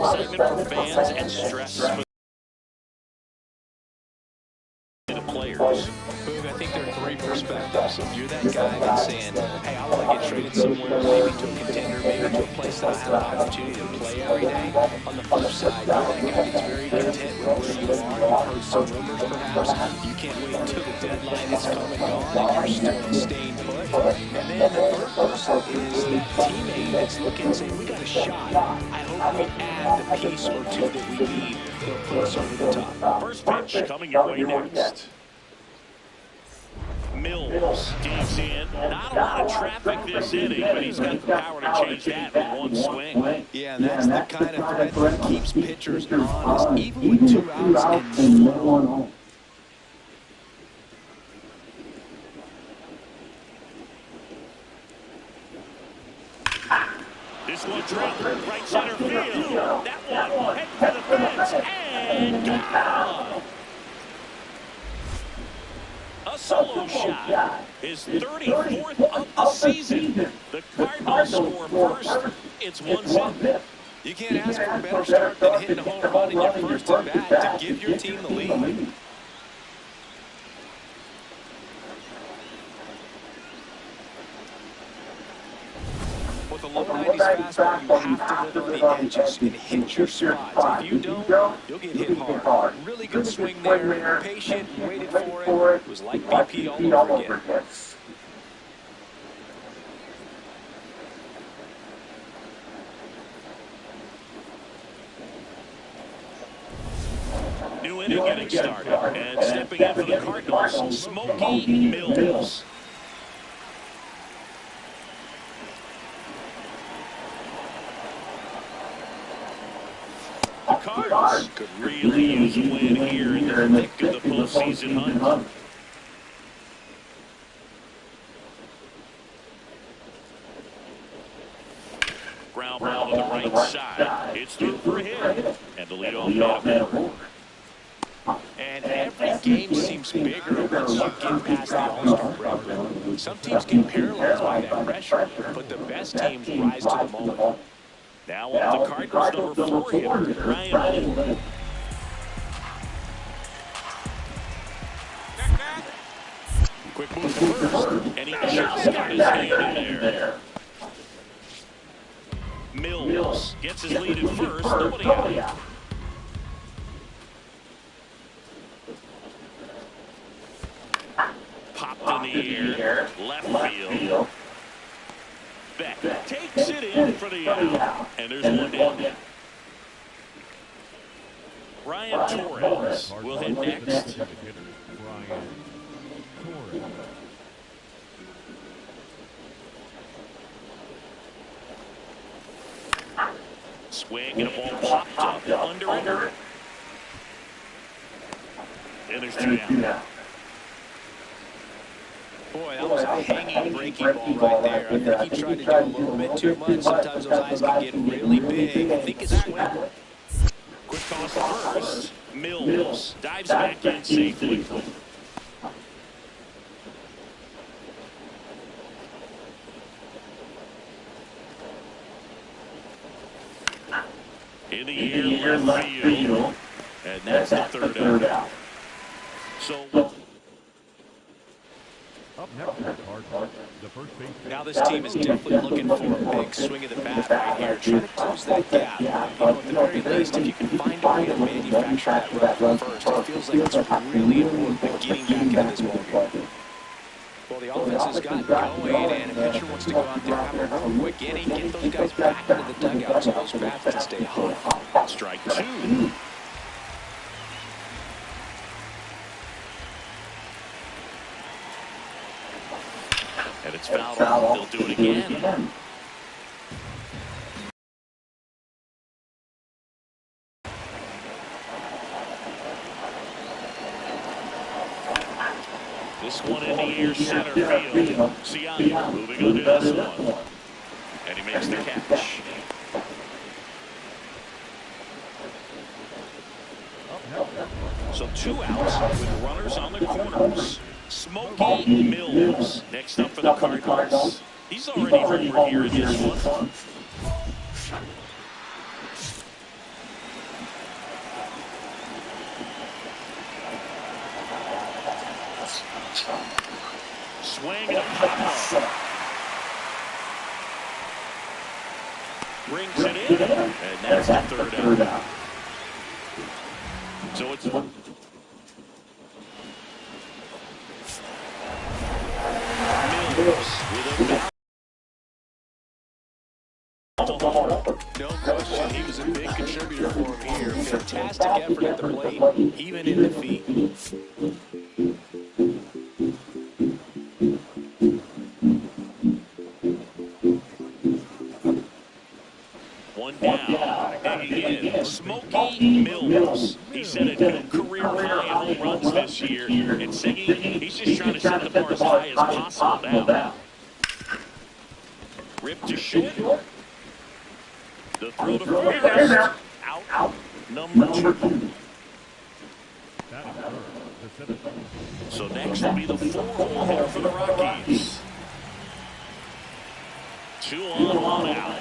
Excitement for fans and stress for the players. Boog, I think there are three perspectives. You're that guy that's saying, hey, I want to get traded somewhere, maybe to a contender, maybe to a place that I have an opportunity to play every day. On the flip side, you're that guy that's very content with where you are. You've heard some rumors, perhaps. You can't wait until the deadline has come and gone, and you're still staying put. And then the third person is that teammate that's looking and saying, we got a shot. I hope we add the piece or two that we need that'll put us over the top. First pitch coming your way next. Mills digs in. Not a lot of traffic this inning, but he's got the power to change that with one swing. Yeah, and that's the kind of threat that keeps pitchers honest, even with 2 outs and no one on. This one drilled right center field. That one heading for the fence and gone. A solo shot, his 34th of the season. The Cardinals score first. It's 1-0. You can't ask for a better start than hitting a home run in your first at-bat to give your team the lead. With a low 90s fastball, you have to live on the edges and hit your spots. If you don't, you'll get hit hard. Really good swing there, patient, waited for it. It was like BP all over again. New inning getting started. And stepping in for the Cardinals, Smoky Mills. The Cards could really use a win here in the thick of the postseason hunt. Ground ball to the right side. It's through for a hit. And the leadoff man aboard. And every game seems bigger once you get past the All-Star break. Some teams get paralyzed by that pressure, but the best teams rise to the moment. Now off the Cardinals number 4 hitter, Ryan Moore. Quick move to first, and he just got his hand in there. Mills gets his lead at first, nobody out. Popped in the air, left field. Beck takes it in for the out, and there's one down. Ryan Torres will hit next. Swing and a ball popped up under it. And there's 2 down. Boy, that was a hanging, breaking ball right there. I think he tried to do a little bit too much. Sometimes those eyes can get really big. I think it's swing. Quick toss to first. Mills dives back in safely. In the air, left field. And that's the third out. So now this team is definitely looking for a big swing of the bat right here, trying to close that gap. You know, at the very least, if you can find a way to manufacture that run first, it feels like it's really important to getting back into this ballgame. Well, the offense has gotten going, and a pitcher wants to go out there, have a quick inning, get those guys back into the dugout so those bats can stay hot. Strike 2. And it's fouled off. They'll do it again. This one in the air, center field. Siani moving under this one. And he makes the catch. So 2 outs with runners on the corners. Smoky Mills next up for the Cardinals. He's already homered here in this one. Swing and a pop-up. Brings it in, and that's the third out. So it's Mills with a No question, he was a big contributor for him here. Fantastic effort at the plate, even in defeat. One down, digging in, Smoky Mills. He set a new career high in home runs this year, and singing, he's just trying to set the bar as high as possible now. Ripped to short. The throw to first. Out. Number 2. So next will be the 4-hole hitter for the Rockies. 2 on, 1 out.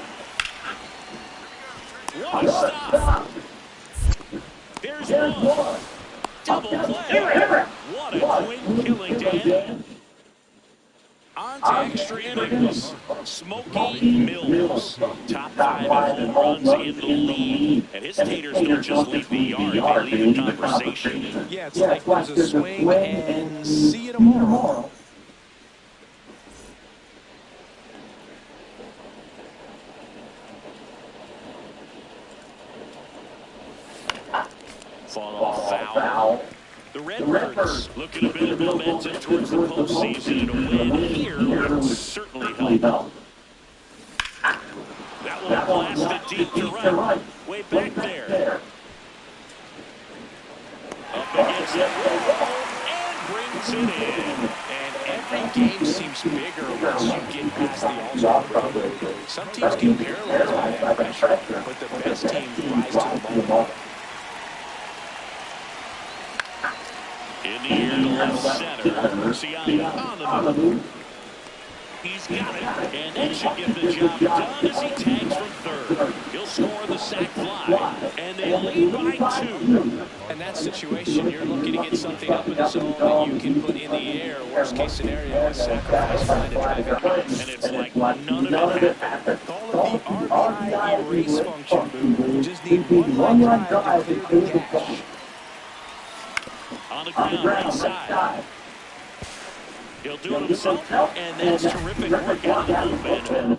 What a stop. There's one. Double play. What a twin killing, Dan. On to extra innings. Smoky Mills. Top 5 in home runs in the league. And his taters don't just leave the yard, they leave the conversation. Yeah, it's like there's a swing and see you tomorrow. Fought off foul. The Redbirds looking to build momentum towards the postseason, and a win here would certainly help. That one blasted deep to right. Way back there. Up against the wall and brings it in. And every game seems bigger once you get past the All-Star break. Some teams get paralyzed by that pressure, but the best teams rise to the moment. In the air to left center. Sian on the move. He's got it. And that should get the job done as he tags from third. He'll score the sac fly. And they lead by 2. In that situation, you're looking to get something up in the zone that you can put in the air. Worst case scenario is sacrifice fly to drive it. And it's like none of it happened. Call it the RBI erase function move. You just need one line drive to clear the cache. On the ground, right side. He'll do it himself, and that's terrific work out of the bullpen.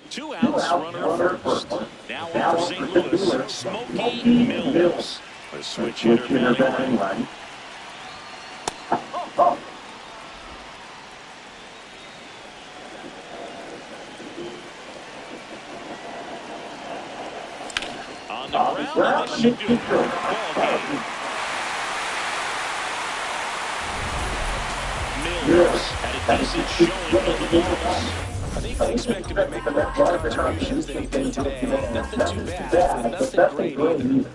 2 outs, runner first. Now on for St. Louis, Smoky Mills. A switch hitter batting right. On the ground, and this should do it. Ball game. Mills had a decent showing on the balls. I think they expect him to make more contributions than he did today. Nothing too bad, but nothing great either.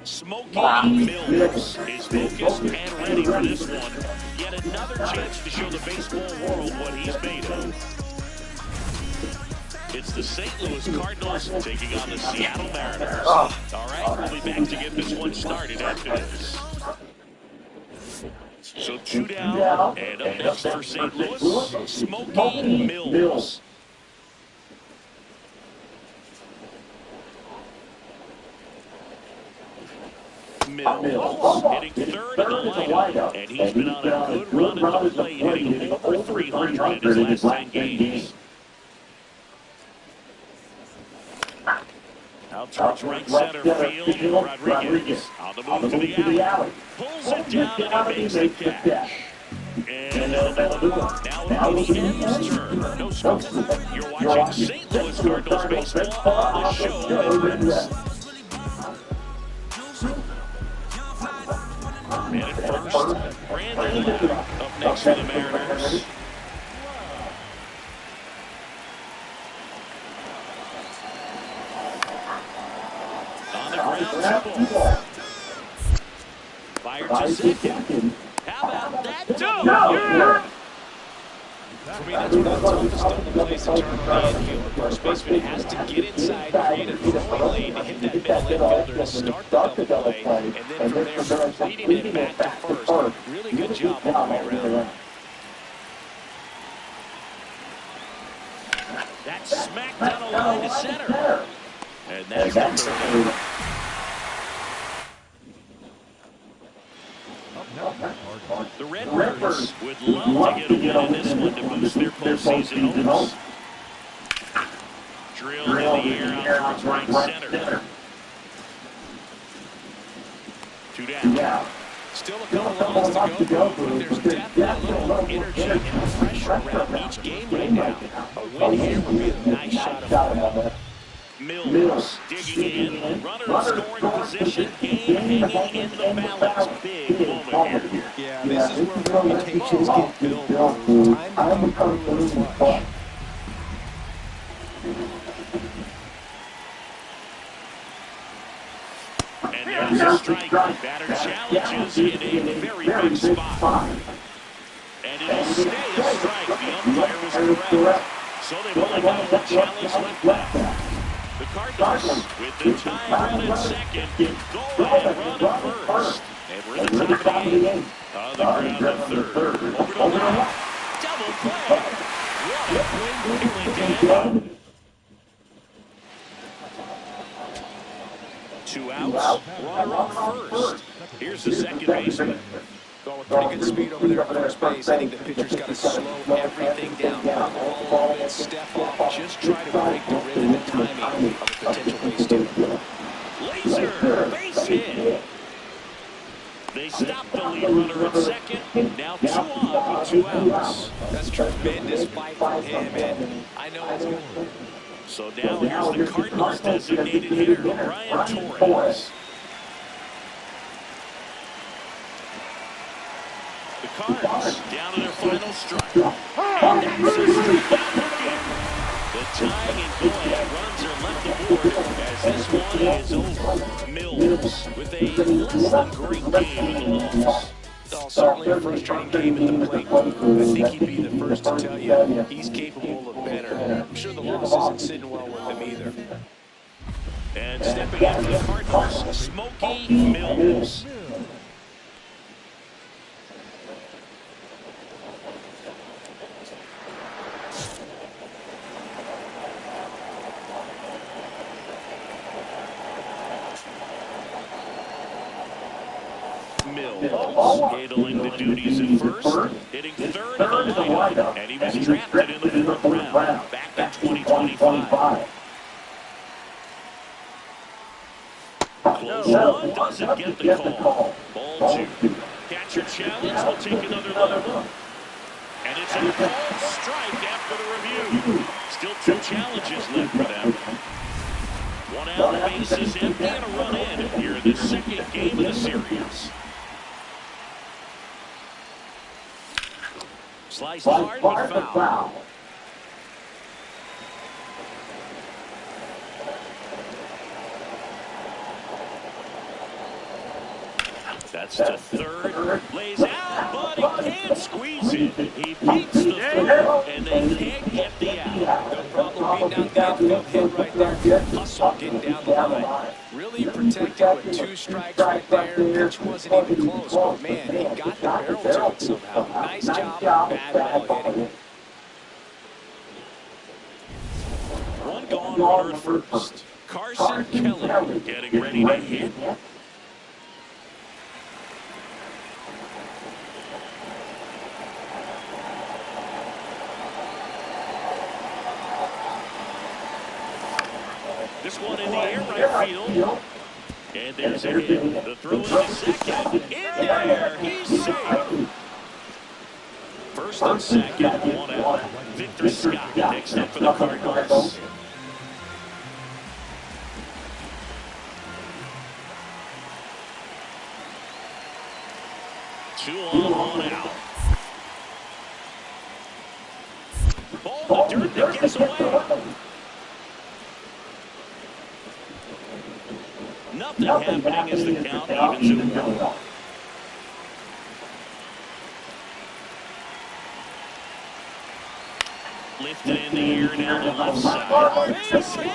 Smoky Mills is focused and ready for this one. Yet another chance to show the baseball world what he's made of. It's the St. Louis Cardinals taking on the Seattle Mariners. All right, we'll be back to get this one started after this. So 2 down, and up next for St. Louis, Smoky Mills. Mills hitting third in the lineup, and he's been on a good run at the plate, hitting over 300 in his last 10 games. Out towards right center field, Rodriguez on the move to the alley. Pulls it down and he makes the catch. And now it'll be the M's turn. No score. You're watching St. Louis Cardinals baseball on the show Midwest. And at first, Brandon up next for the Mariners. On the ground, 2 ball. Fired to second. How about that? For me, that's one of the toughest double plays to turn on the infield. The first baseman has to get inside, create a throwing lane to hit that middle infielder to start the double play, and then from there, completing it back to first. Really good job all the way around. That's smacked down a line to center. And that's the third. The Redbirds would love to get a win in this one to boost their postseason hopes. Drilled in the air out towards right center. 2 down. Still a couple runs to go, but there's definitely a little energy and pressure around each game right now. A win here would be a nice shot of it. Mills digging in, runner in scoring position, game hanging in the balance. Big moment here. Yeah, this is where reputations get built. Time to come through the clutch. And there's a strike. Batter challenges in a very big spot. And it'll stay a strike. The umpire was correct. So they've only got one challenge left. The Cardinals with the tie run at second. Go ahead, run at first. And we're in the top of the 8th. On the ground at third. Over to the left. Double play. What a win, killing Dan. 2 outs. Runner on first. Here's the second baseman. Going with pretty good speed over there at first base. I think the pitcher's got to slow everything down. Put the ball a little bit, step off, just try to break the rhythm and timing of a potential base stealer. Laser, base hit. They stop the lead runner at second. Now 2 on with 2 outs. That's a tremendous fight from him, and I know it's good. So now here's the Cardinals designated hitter, Brian Torres. The Cards down to their final strike. And that's a strikeout again. The tying and go-ahead runs are left aboard as this one is over. Mills with a less than great game in the loss. Oh, certainly a frustrating game at the plate. I think he'd be the first to tell you he's capable of better. I'm sure the loss isn't sitting well with him either. And stepping in for the Cardinals, Smoky Mills. Mills handling the duties at first, hitting third in the lineup, and he was drafted in the 4th round back in 2025. Close one, doesn't get the call. Ball 2. Catcher challenge will take another look. And it's a called strike after the review. Still 2 challenges left for them. 1 out, the base is empty and a run in here in the second game of the series. Sliced hard, but foul. That's to third. Lays out, but he can't squeeze it. He beats the throw, and they can't get the out. No problem beating out the infield hit right there. Good hustle getting down the line. Really protected with 2 strikes right there. Pitch wasn't even close, but man, he got the barrel to it somehow. Nice job, bad ball hitting. One gone, runner at first. Carson Kelly getting ready to hit. This one in the air, right field. And there's a hit. The throw in the second. In there. He's safe. First and second, 1 out. Victor Scott takes up for the Cardinals. Two on, 1 out. Ball in the dirt that gets away. Nothing happening as the count evens at 1. Lifted in the air down the left side. Base hit.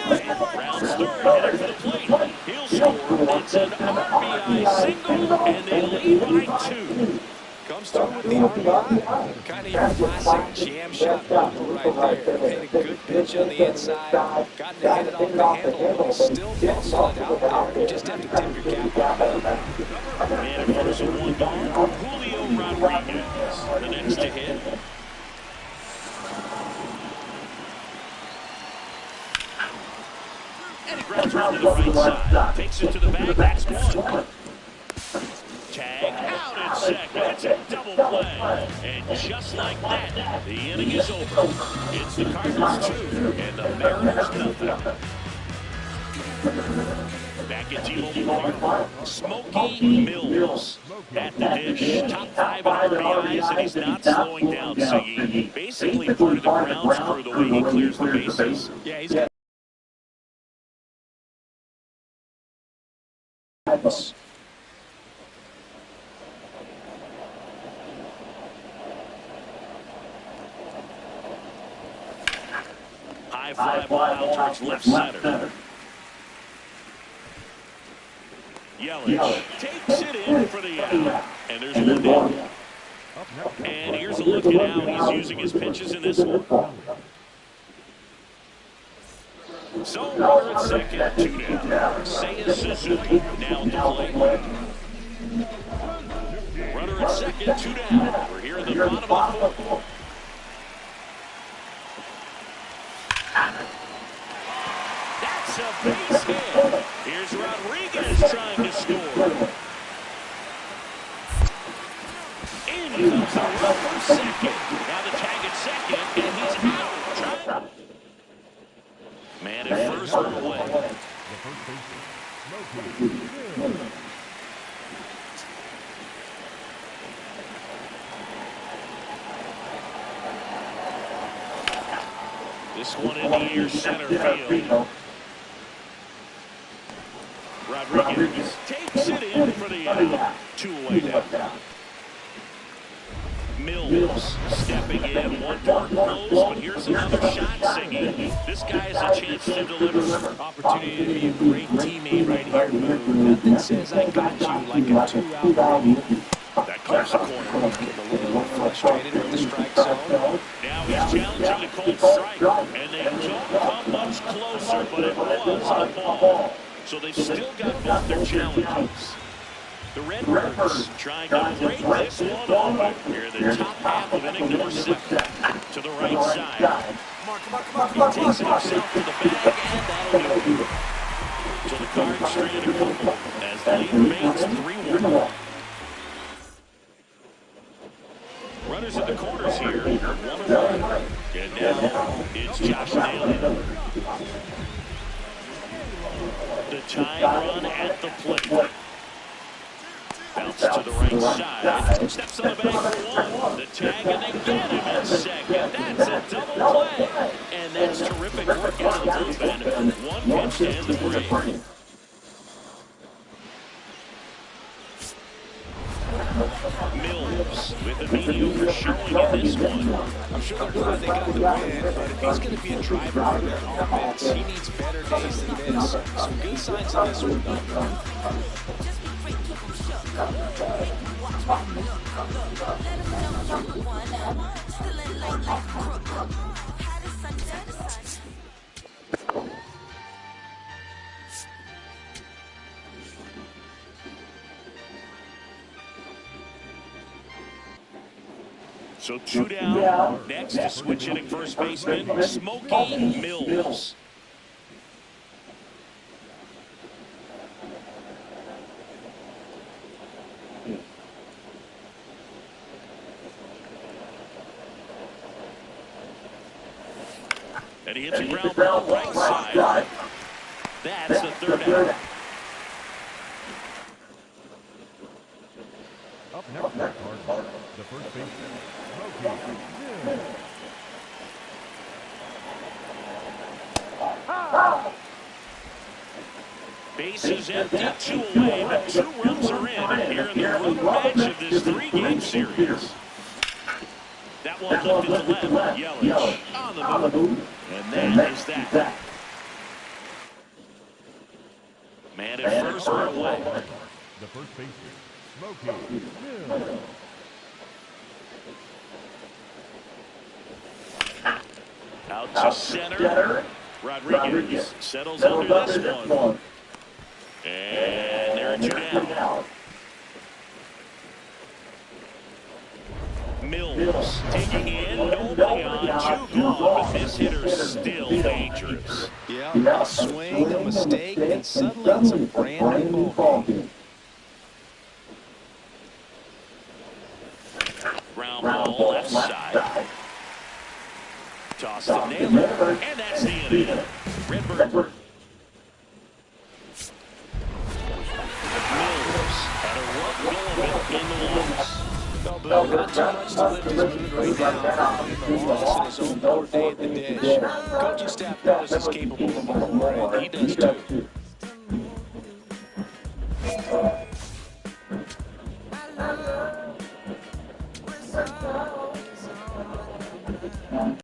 Rounds third, headed for the plate. He'll score. It's an RBI single, and they lead by 2. Comes through with the RBI. Kind of your classic jam shot move right there. Hit a good pitch on the inside. Gotten to hit it off the handle, but he's still muscling it out there. You just have to tip your cap on that. And at first with 1 gone, Julio Rodriguez, the next to hit. And he grounds around to the right side. Takes it to the bag. That's 1. Tag out at second. It's a double play. And just like that, the inning is over. It's the Cardinals 2 and the Mariners nothing. Back at T-Mobile Park, Smoky Mills at the dish. Top 5 in RBIs, and he's not slowing down, Siggy. Basically part of the grounds crew the way he clears the bases. Yeah, he's got high fly ball out towards left center. Yelich takes it in for the out. And there's 1 down. And here's a look at how he's using his pitches in this one. So runner at second, 2 down. Seiya Suzuki now at the plate. Runner at second, 2 down. We're here in the bottom of the 4th. That's a base hit. Here's Rodriguez trying to score. In comes the run for second. Now the tag at second, and he's out. Man at first, we're away. This one in the air, center field. Rodriguez takes it in for the out. 2 away now. Mills stepping in, 1 door close, but here's another shot, Siggy. This guy has a chance to deliver. Opportunity to be a great teammate right here, Moon. Nothing says I got you like a 2-out rally. That clears the corner. Getting a little frustrated with the strike zone. Now he's challenging a cold strike, and they don't come much closer, but it was a ball. So they've still got both their challenges. The Redbirds trying to break this one open. Here in the top half of inning number 7. To the right side. He takes it himself to the bag, and that'll do it. So the Cards stranded a couple as the lead remains 3-1. Runners at the corners here. 1-1. And now it's Josh Naylor. The tying run at the plate. Bounce to the right side. Steps on the bag for 1. The tag, and they get him at second. That's a double play. And that's terrific work out of the bullpen. 1 pitch to end the frame. with a mediocre showing in this one. I'm sure they're glad they got the win, but if he's going to be a driver for their offense, he needs better days than this. Some good signs in this one, though. So 2 down. Next to switch hitting first baseman, Smoky Mills. And he hits a ground ball right side. That's the third out. Up next, the first baseman, Smoky. Bases empty, 2 away, but 2 runs are in here in the road match of this 3-game series. That one lifted to left. Yelich on the move. And that is that. Man at first, we're away. The first baseman, Smoky. Out to center. Rodriguez settles under this one. And there are 2 down. Mills taking in, nobody on, 2 gone, but this hitter's still dangerous. Yeah, a swing, a mistake, and suddenly it's a brand new ball game. Ground ball left side. Toss to Naylor, and that's the inning. Redbird. Mills had a rough go of it in the loss. Well, not too much to lift his mood right now. In the loss and his own poor day at the dish. Coaching staff knows he's capable of more, and he does too. I love